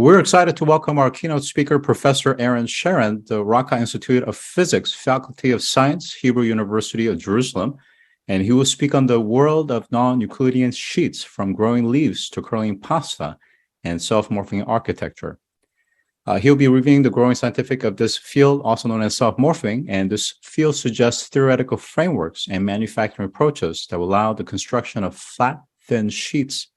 Well, we're excited to welcome our keynote speaker, Professor Eran Sharon, the Racah Institute of Physics, Faculty of Science, Hebrew University of Jerusalem. And he will speak on the world of non-Euclidean sheets, from growing leaves to curling pasta, and self-morphing architecture. He'll be reviewing the growing scientific of this field, also known as self-morphing, and this field suggests theoretical frameworks and manufacturing approaches that will allow the construction of flat, thin sheets,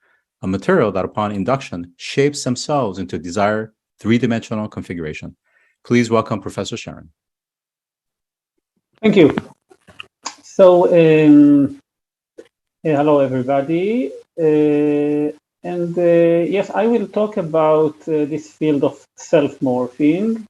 a material that upon induction shapes themselves into desired three-dimensional configuration. Please welcome Professor Sharon. Thank you. So, hello everybody. Yes, I will talk about this field of self-morphing.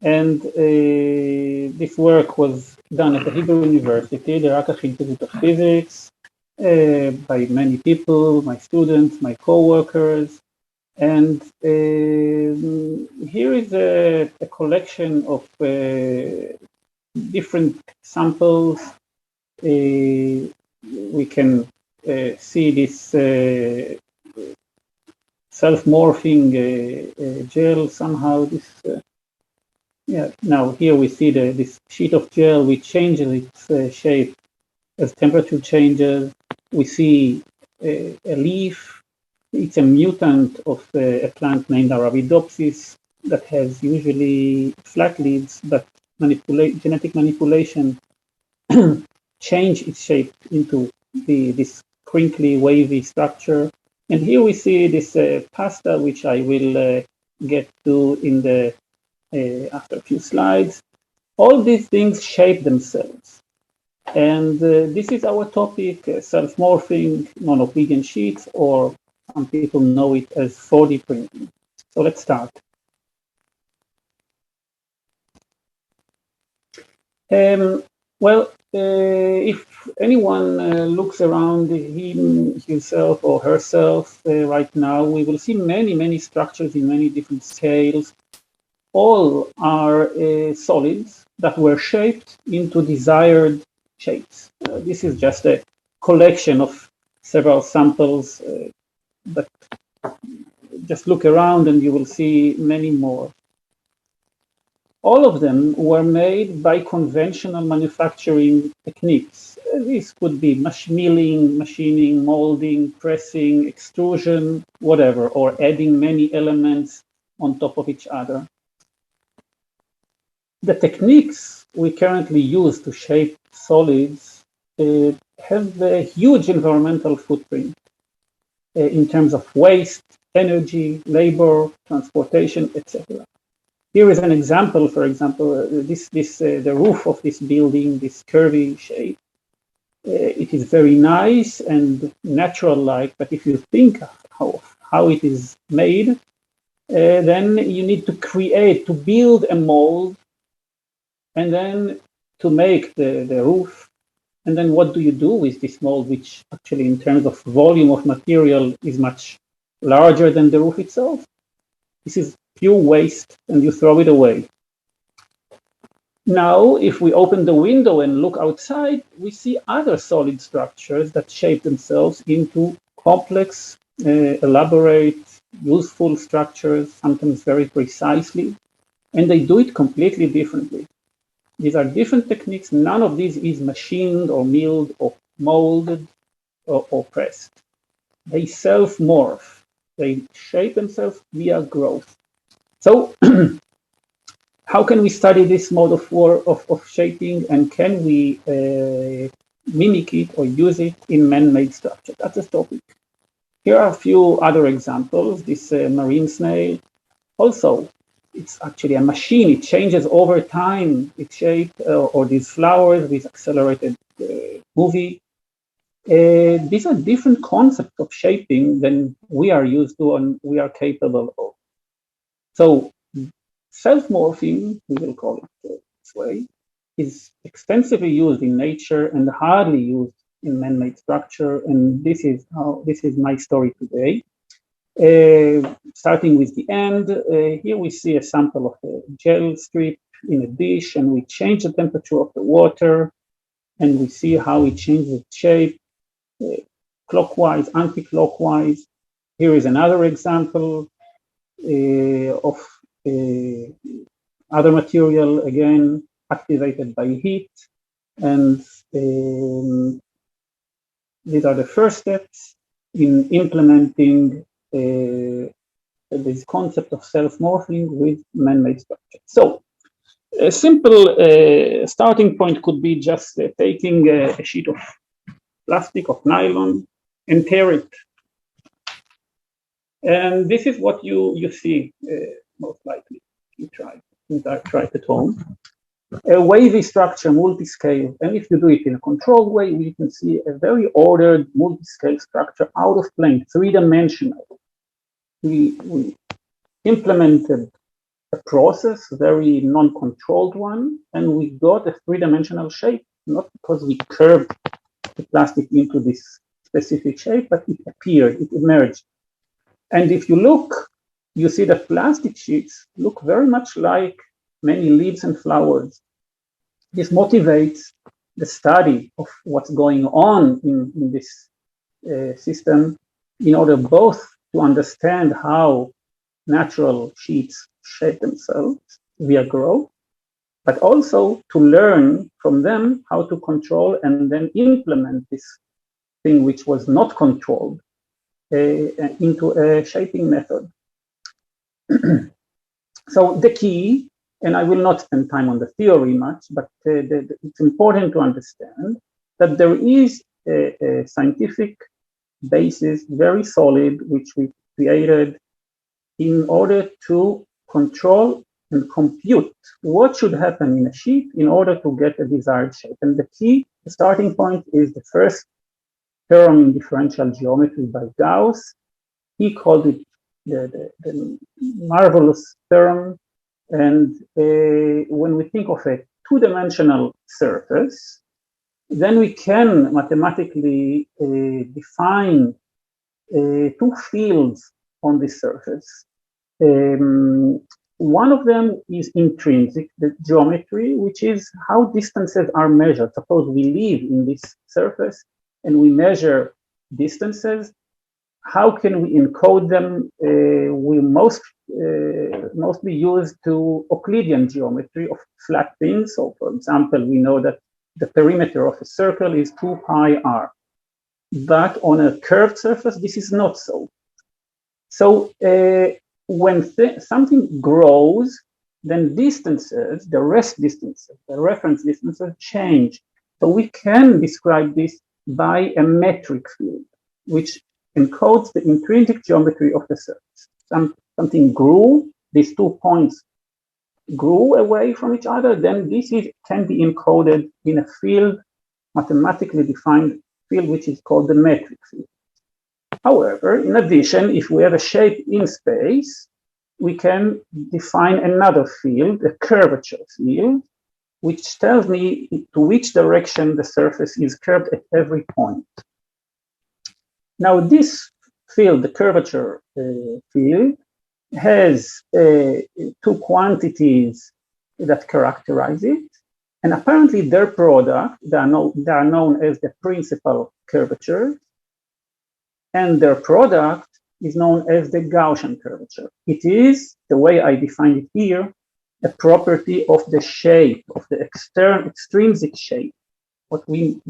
And this work was done at the Hebrew University, the Racah Institute of Physics, by many people, my students, my co-workers. And here is a collection of different samples. We can see this self-morphing gel somehow. This now here we see this sheet of gel which changes its shape as temperature changes. We see a leaf. It's a mutant of a plant named Arabidopsis that has usually flat leaves, but genetic manipulation change its shape into this crinkly, wavy structure. And here we see this pasta, which I will get to in the after a few slides. All these things shape themselves. And this is our topic, self-morphing, non-Euclidean sheets, or some people know it as 4D printing. So let's start. If anyone looks around himself or herself right now, we will see many structures in many different scales. All are solids that were shaped into desired shapes. This is just a collection of several samples, but just look around and you will see many more. All of them were made by conventional manufacturing techniques. This could be milling, machining, molding, pressing, extrusion, whatever, or adding many elements on top of each other. The techniques we currently use to shape solids have a huge environmental footprint in terms of waste, energy, labor, transportation, etc. Here is an example. For example, the roof of this building, this curvy shape. It is very nice and natural-like, but if you think how it is made, then you need to build a mold, and then to make the roof. And then what do you do with this mold, which actually in terms of volume of material is much larger than the roof itself? This is pure waste, and you throw it away. Now, if we open the window and look outside, we see other solid structures that shape themselves into complex, elaborate, useful structures, sometimes very precisely, and they do it completely differently. These are different techniques. None of these is machined or milled or molded or pressed. They self-morph. They shape themselves via growth. So how can we study this mode of shaping, and can we mimic it or use it in man-made structure? That's the topic. Here are a few other examples. This marine snail, also, it's actually a machine. It changes over time its shape, or these flowers with accelerated movie. These are different concepts of shaping than we are used to and we are capable of. So self-morphing, we will call it this way, is extensively used in nature and hardly used in man-made structure. And this is my story today. Starting with the end, here we see a sample of a gel strip in a dish, and we change the temperature of the water, and we see how it changes its shape, clockwise, anti-clockwise. Here is another example. of other material, again, activated by heat. And these are the first steps in implementing this concept of self-morphing with man-made structure. So a simple starting point could be just taking a sheet of plastic, of nylon, and tear it. And this is what you see most likely. You try it at home. A wavy structure, multi-scale, and if you do it in a controlled way, we can see a very ordered multi-scale structure out of plane, three-dimensional. We implemented a process, very non-controlled one, and we got a three-dimensional shape, not because we curved the plastic into this specific shape, but it appeared, it emerged. And if you look, you see that plastic sheets look very much like many leaves and flowers. This motivates the study of what's going on in this system in order both to understand how natural sheets shape themselves via growth, but also to learn from them how to control and then implement this thing which was not controlled into a shaping method. So the key, and I will not spend time on the theory much, but it's important to understand that there is a scientific basis, very solid, which we created in order to control and compute what should happen in a sheet in order to get a desired shape. And the key, the starting point, is the first term in differential geometry by Gauss. He called it the marvelous term. And when we think of a two-dimensional surface, then we can mathematically define two fields on this surface. One of them is intrinsic, the geometry, which is how distances are measured. Suppose we live in this surface and we measure distances. How can we encode them? We mostly use Euclidean geometry of flat things. So, for example, we know that the perimeter of a circle is 2 pi r. But on a curved surface, this is not so. So when something grows, then distances, the rest distances, the reference distances change. So we can describe this by a metric field, which encodes the intrinsic geometry of the surface. Something grew, these 2 points grew away from each other, then this can be encoded in a field, mathematically defined field, which is called the metric field. However, in addition, if we have a shape in space, we can define another field, a curvature field, which tells me to which direction the surface is curved at every point. Now, this field, the curvature field, has two quantities that characterize it, and apparently their product, they are known as the principal curvature, and their product is known as the Gaussian curvature. It is, the way I define it here, a property of the shape, of the extrinsic shape, what we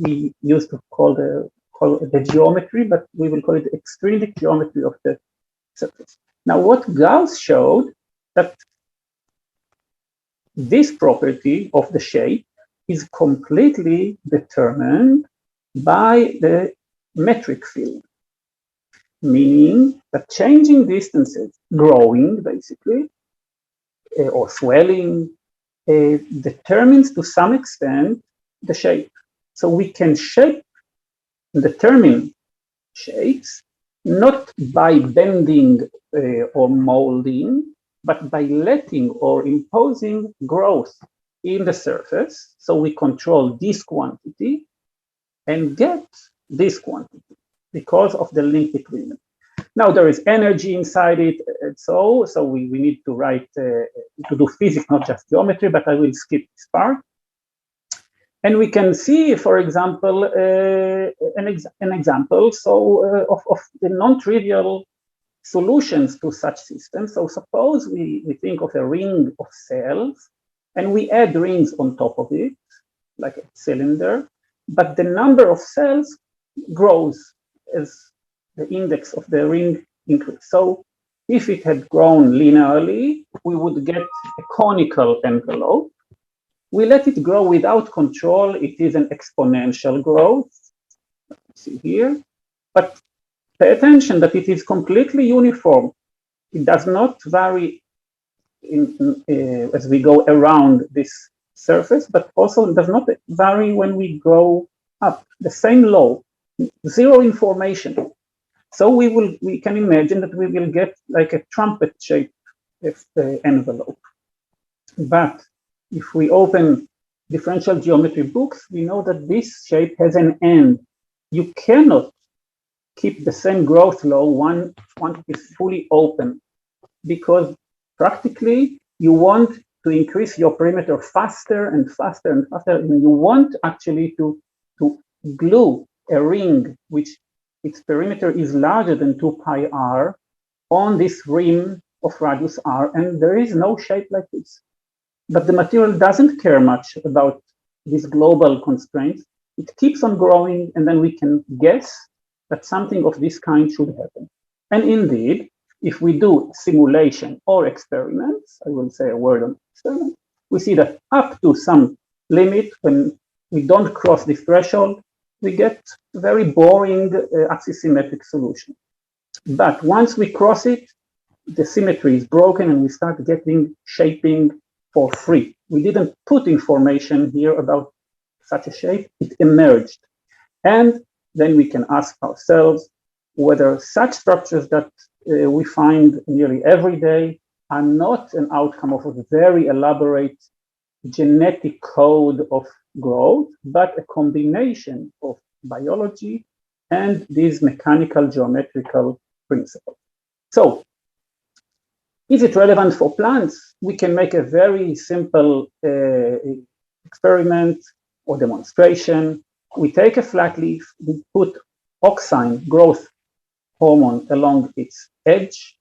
used to call the geometry, but we will call it the extrinsic geometry of the surface. Now, what Gauss showed that this property of the shape is completely determined by the metric field, meaning that changing distances, growing basically, or swelling, determines to some extent the shape. So we can shape and determine shapes not by bending or molding, but by letting or imposing growth in the surface. So we control this quantity and get this quantity because of the link between them. Now there is energy inside it, and so we need to write, to do physics, not just geometry, but I will skip this part. And we can see, for example, an example of the non-trivial solutions to such systems. So suppose we think of a ring of cells and we add rings on top of it, like a cylinder, but the number of cells grows as the index of the ring increases. So if it had grown linearly, we would get a conical envelope. We let it grow without control. It is an exponential growth. See here, but pay attention that it is completely uniform. It does not vary as we go around this surface, but also does not vary when we go up. The same law, zero information. So we can imagine that we will get like a trumpet-shaped envelope. But if we open differential geometry books, we know that this shape has an end. You cannot keep the same growth law once it is fully open, because practically you want to increase your perimeter faster and faster and faster, and you want actually to glue a ring which its perimeter is larger than 2 pi r on this rim of radius r, and there is no shape like this. But the material doesn't care much about these global constraints. It keeps on growing, and then we can guess that something of this kind should happen. And indeed, if we do simulation or experiments, I will say a word on experiment, we see that up to some limit, when we don't cross the threshold, we get very boring axisymmetric solution. But once we cross it, the symmetry is broken and we start getting shaping for free. We didn't put information here about such a shape, it emerged. And then we can ask ourselves whether such structures that we find nearly every day are not an outcome of a very elaborate genetic code of growth, but a combination of biology and these mechanical geometrical principles. So, is it relevant for plants? We can make a very simple experiment or demonstration. We take a flat leaf, we put auxine growth hormone along its edge.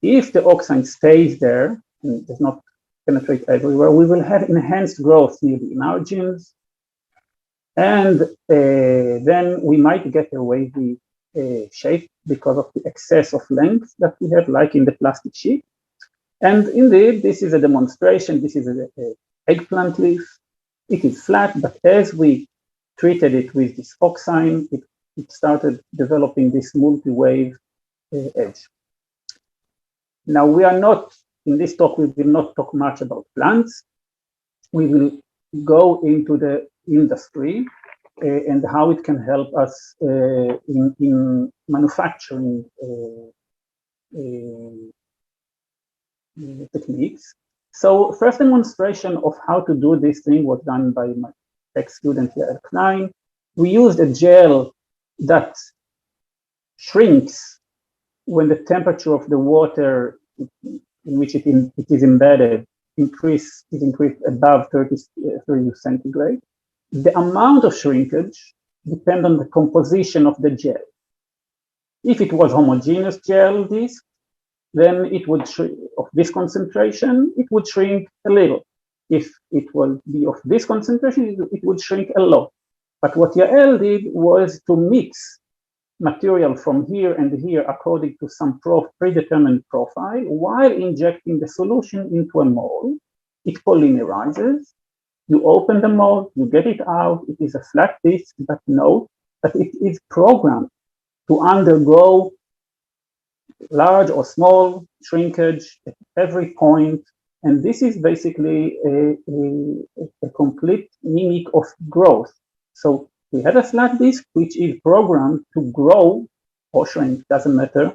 If the auxine stays there and does not penetrate everywhere, we will have enhanced growth near the margins. And then we might get a wavy shape because of the excess of length that we have, like in the plastic sheet. And indeed, this is a demonstration. This is an eggplant leaf. It is flat, but as we treated it with this auxine, it started developing this multi-wave edge. Now, we are not, in this talk, we will not talk much about plants. We will go into the industry and how it can help us in manufacturing techniques. So first demonstration of how to do this thing was done by my ex-student Yael Klein. We used a gel that shrinks when the temperature of the water in which it is embedded is increased above 30 centigrade. The amount of shrinkage depends on the composition of the gel. If it was homogeneous gel disk, then it would shrink of this concentration, it would shrink a little. If it will be of this concentration, it would shrink a lot. But what Yael did was to mix material from here and here according to some predetermined profile while injecting the solution into a mold. It polymerizes. You open the mold, you get it out. It is a flat disk, but note that it is programmed to undergo large or small shrinkage at every point. And this is basically a complete mimic of growth. So we have a flat disk which is programmed to grow or shrink, doesn't matter,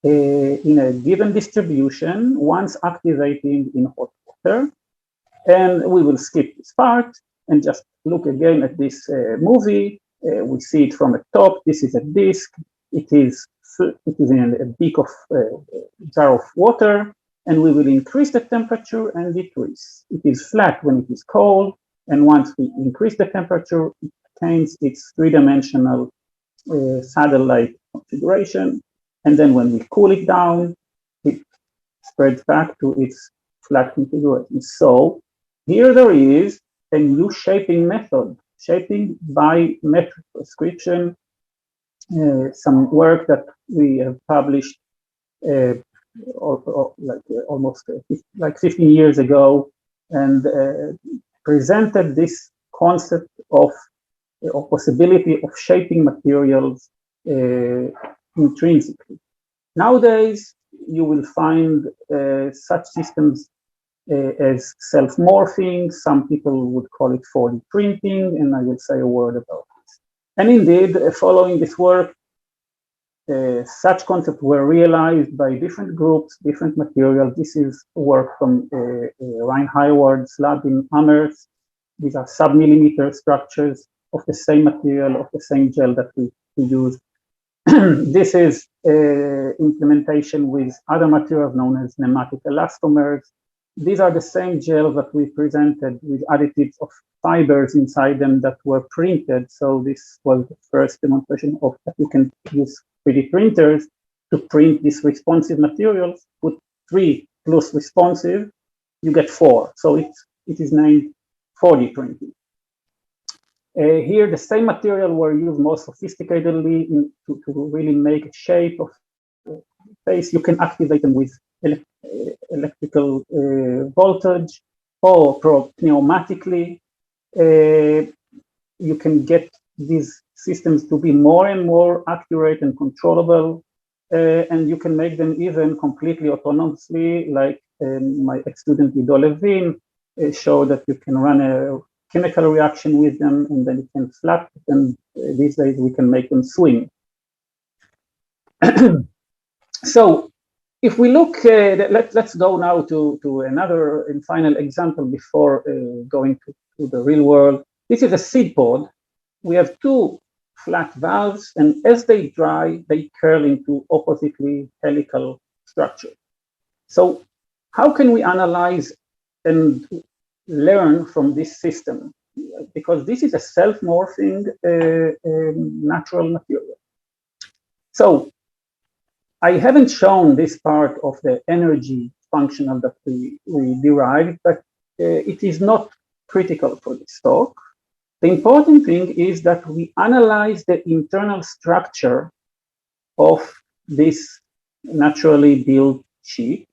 in a given distribution once activating in hot water. And we will skip this part and just look again at this movie. We see it from the top. This is a disk. It is in a beak of jar of water, and we will increase the temperature and decrease. It is flat when it is cold, and once we increase the temperature, it attains its three-dimensional satellite configuration, And then when we cool it down, it spreads back to its flat configuration. So here there is a new shaping method, shaping by metric prescription, some work that we have published almost 15 years ago, and presented this concept of possibility of shaping materials intrinsically. Nowadays, you will find such systems as self-morphing. Some people would call it 4D printing, and I will say a word about this. And indeed, following this work, such concepts were realized by different groups, different materials. This is work from Ryan Hayward's lab in Amherst. These are sub-millimeter structures of the same material, of the same gel that we use. This is implementation with other materials known as pneumatic elastomers. These are the same gels that we presented with additives of fibers inside them that were printed. So this was the first demonstration of that we can use 3D printers to print these responsive materials. Put 3 plus responsive, you get 4. So it is named 4D printing. Here, the same material were used more sophisticatedly to really make a shape of face. You can activate them with electrical voltage or pneumatically. You can get these systems to be more and more accurate and controllable, and you can make them even completely autonomously, like my ex-student Ido Levin showed that you can run a chemical reaction with them, and then you can flap it, and these days we can make them swing. So if we look, let's go now to another and final example before going to the real world. This is a seed pod. We have 2 flat valves, and as they dry, they curl into oppositely helical structure. So how can we analyze and learn from this system? Because this is a self-morphing natural material. So I haven't shown this part of the energy functional that we derived, but it is not critical for this talk. The important thing is that we analyze the internal structure of this naturally built sheet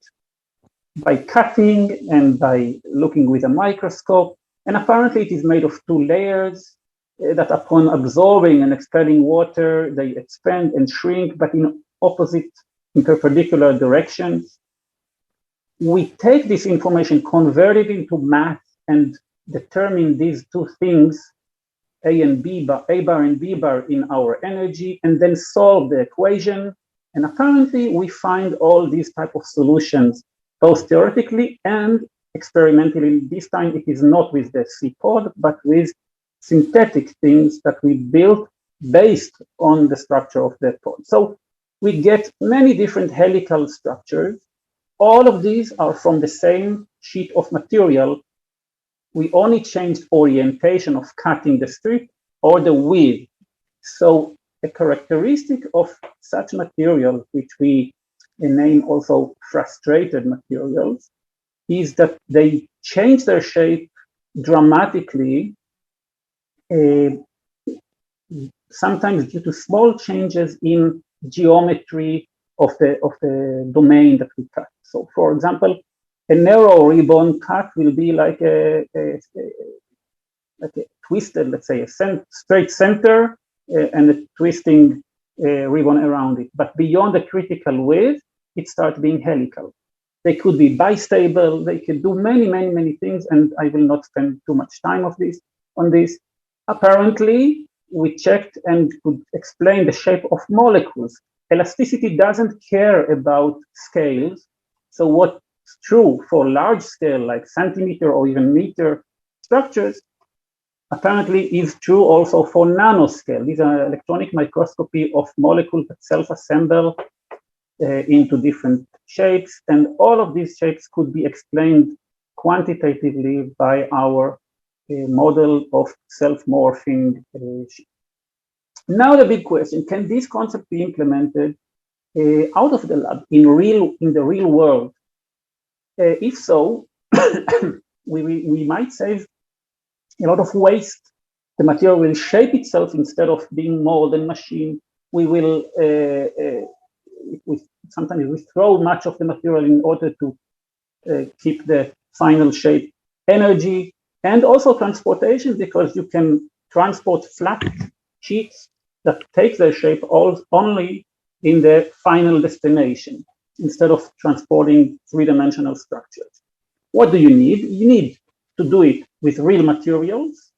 by cutting and by looking with a microscope. And apparently it is made of 2 layers that upon absorbing and expelling water, they expand and shrink, but in opposite, in perpendicular directions. We take this information, convert it into math, and determine these 2 things, A bar and B bar in our energy, and then solve the equation. And apparently we find all these type of solutions, both theoretically and experimentally. This time it is not with the C-pod, but with synthetic things that we built based on the structure of the pod. So we get many different helical structures. All of these are from the same sheet of material. We only changed orientation of cutting the strip or the width. So a characteristic of such materials, which we name also frustrated materials, is that they change their shape dramatically, sometimes due to small changes in geometry of the domain that we cut. So for example, a narrow ribbon cut will be like a twisted, let's say, a straight center and a twisting ribbon around it. But beyond the critical width, it starts being helical. They could be bistable. They could do many things, and I will not spend too much time on this. Apparently, we checked and could explain the shape of molecules. Elasticity doesn't care about scales. So what's true for large scale, like centimeter or even meter structures, apparently is true also for nanoscale. These are electronic microscopy of molecules that self-assemble into different shapes. And all of these shapes could be explained quantitatively by our model of self-morphing. Now the big question, can this concept be implemented out of the lab in the real world? If so, we might save a lot of waste. The material will shape itself instead of being more than machine. We will sometimes we throw much of the material in order to keep the final shape. Energy and also transportation, because you can transport flat sheets that take their shape only in the final destination instead of transporting three-dimensional structures. What do you need? You need to do it with real materials,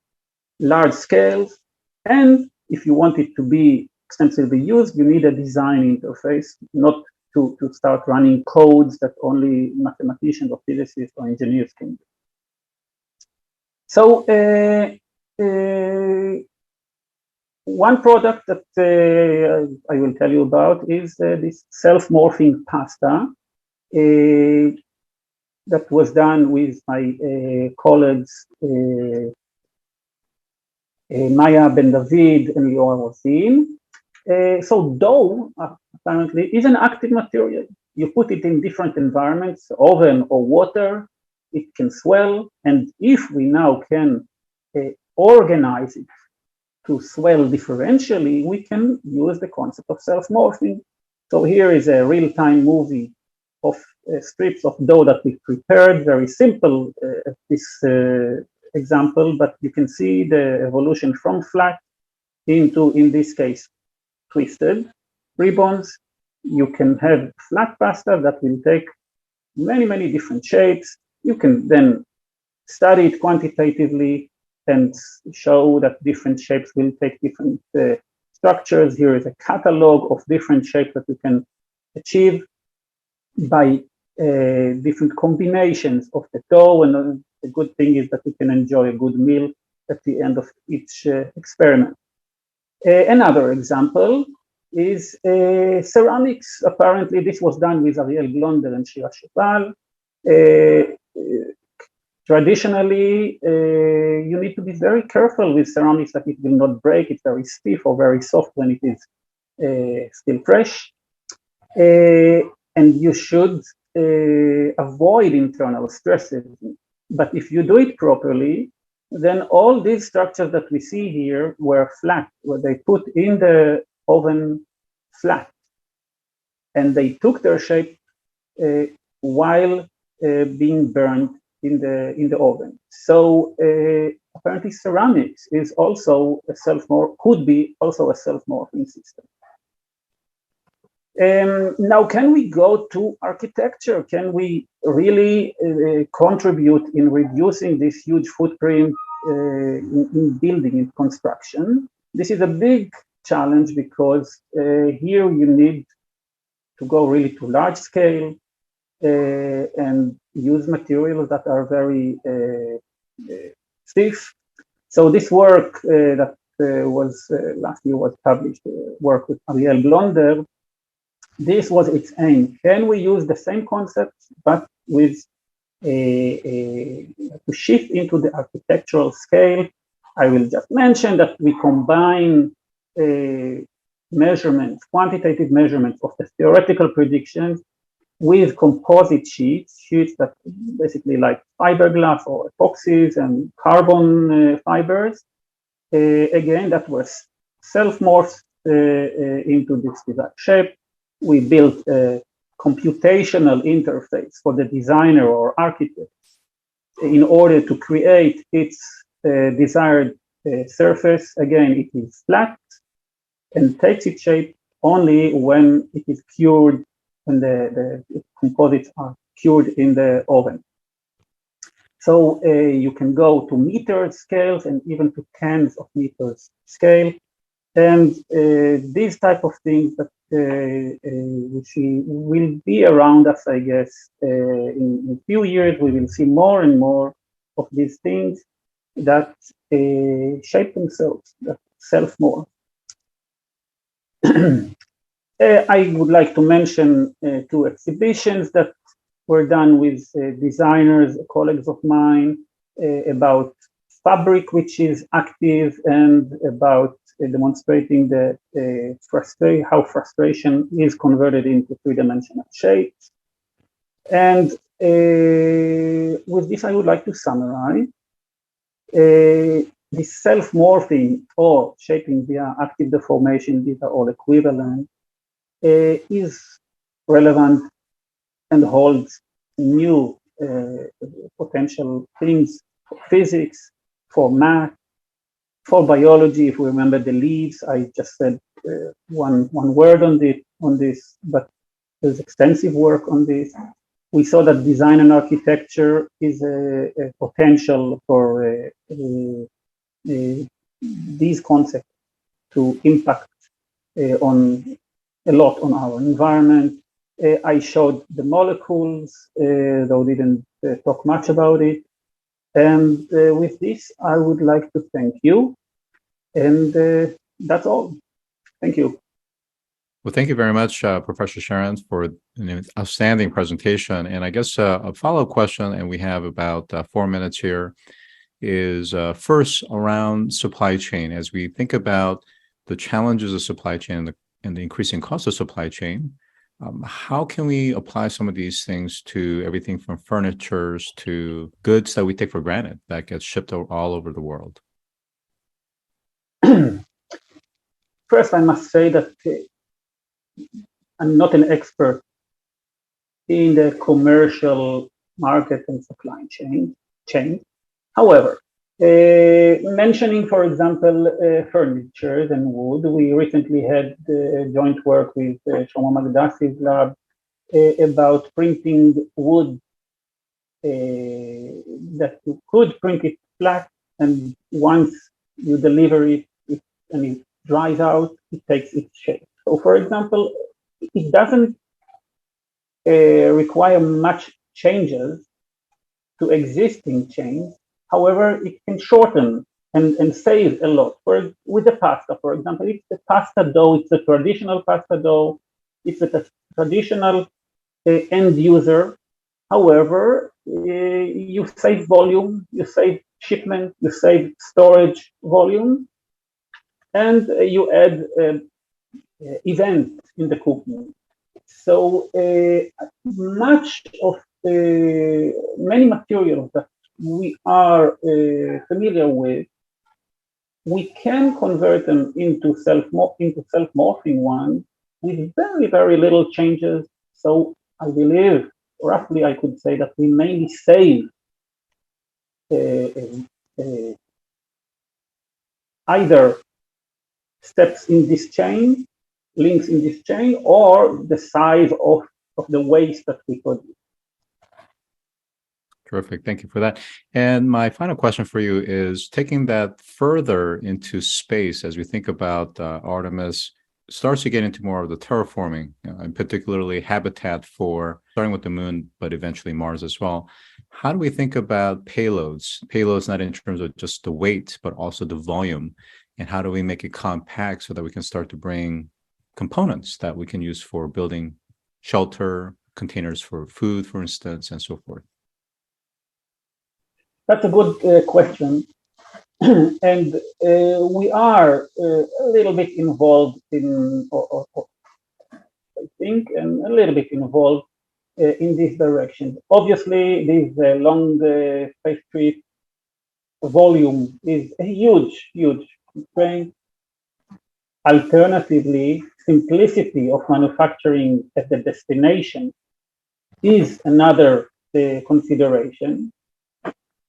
large scales, and if you want it to be extensively used, you need a design interface, not to start running codes that only mathematicians or physicists or engineers can do. So one product that I will tell you about is this self-morphing pasta that was done with my colleagues Maya Ben David and Lior Rosin. So dough apparently is an active material. You put it in different environments, oven or water, it can swell. And if we now can organize it to swell differentially, we can use the concept of self-morphing. So here is a real-time movie of strips of dough that we prepared, very simple this example, but you can see the evolution from flat into, in this case, twisted ribbons. You can have flat pasta that will take many, many different shapes. You can then study it quantitatively and show that different shapes will take different structures. Here is a catalog of different shapes that you can achieve by different combinations of the dough, and the good thing is that you can enjoy a good meal at the end of each experiment. Another example is ceramics. Apparently this was done with Ariel Blonder and Shira Cheval. Traditionally, you need to be very careful with ceramics that it will not break. It's very stiff or very soft when it is still fresh. And you should avoid internal stresses. But if you do it properly, then all these structures that we see here were flat, where they put in the oven flat, and they took their shape while being burned in the oven. So apparently ceramics is also a could be also a self-morphing system. Now, can we go to architecture? Can we really contribute in reducing this huge footprint in building, in construction? This is a big challenge because here you need to go really to large scale and use materials that are very stiff. So this work that was last year was published, work with Ariel Blonder. This was its aim. Can we use the same concepts, but with to shift into the architectural scale? I will just mention that we combine measurements, quantitative measurements of the theoretical predictions with composite sheets that basically like fiberglass or epoxies and carbon fibers. Again, that was self-morphed into this desired shape. We built a computational interface for the designer or architect in order to create its desired surface. Again, it is flat and takes its shape only when it is cured, when the composites are cured in the oven. So you can go to meter scales and even to tens of meters scale. And these type of things that we see will be around us, I guess, in a few years. We will see more and more of these things that shape themselves, that self-morph. I would like to mention two exhibitions that were done with designers, colleagues of mine, about fabric which is active and about demonstrating how frustration is converted into three-dimensional shapes. And with this, I would like to summarize. The self-morphing or shaping via active deformation, these are all equivalent, is relevant and holds new potential things for physics, for math, for biology. If we remember the leaves, I just said one word on this, but there's extensive work on this. We saw that design and architecture is a potential for these concepts to impact on a lot on our environment. I showed the molecules, though didn't talk much about it. And with this, I would like to thank you. And that's all. Thank you. Well, thank you very much, Professor Sharon, for an outstanding presentation. And I guess a follow-up question, and we have about 4 minutes here, is first around supply chain. As we think about the challenges of supply chain and the increasing cost of supply chain, how can we apply some of these things to everything from furniture to goods that we take for granted that get shipped all over the world? First, I must say that I'm not an expert in the commercial market and supply chain. However, mentioning, for example, furniture and wood, we recently had joint work with Shlomo Magdassi's lab about printing wood that you could print it flat, and once you deliver it and it dries out, it takes its shape. So, for example, it doesn't require much changes to existing chains. However, it can shorten and save a lot. With the pasta, for example, it's the pasta dough, it's the traditional pasta dough, it's a traditional end user. However, you save volume, you save shipment, you save storage volume, and you add event in the cooking. So much of many materials that we are familiar with, we can convert them into self-morphing ones with very, very little changes. So I believe, roughly, I could say that we mainly save either steps in this chain, links in this chain, or the size of the waste that we produce. Terrific. Thank you for that. And my final question for you is taking that further into space as we think about Artemis starts to get into more of the terraforming, and particularly habitat for starting with the moon, but eventually Mars as well. How do we think about payloads? Payloads not in terms of just the weight, but also the volume. And how do we make it compact so that we can start to bring components that we can use for building shelter, containers for food, for instance, and so forth? That's a good question. And we are a little bit involved in, I think, and a little bit involved in this direction. Obviously, this long space trip volume is a huge, huge constraint. Alternatively, simplicity of manufacturing at the destination is another consideration.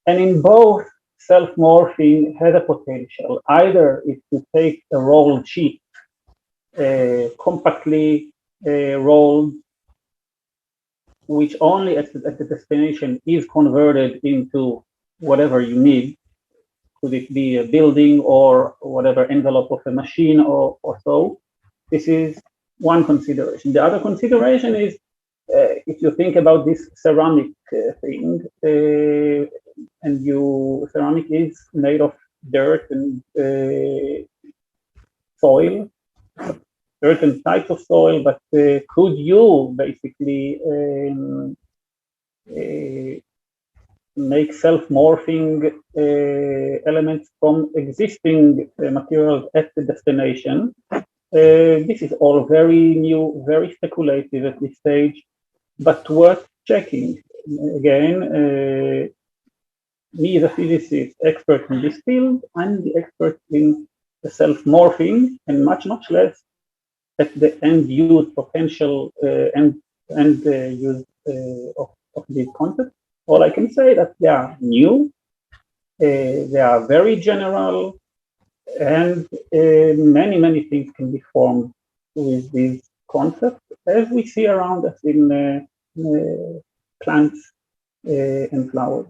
And in both, self-morphing has a potential. Either if you take a rolled sheet, compactly rolled, which only at the destination is converted into whatever you need. Could it be a building or whatever envelope of a machine or so? This is one consideration. The other consideration is if you think about this ceramic thing, and ceramic is made of dirt and soil, certain types of soil, but could you basically make self-morphing elements from existing materials at the destination. This is all very new, very speculative at this stage, but worth checking. Again, me as a physicist, expert in this field, I'm the expert in the self-morphing, and much less at the end use potential and use of these concepts. All I can say that they are new, they are very general, and many things can be formed with these concepts, as we see around us in plants and flowers.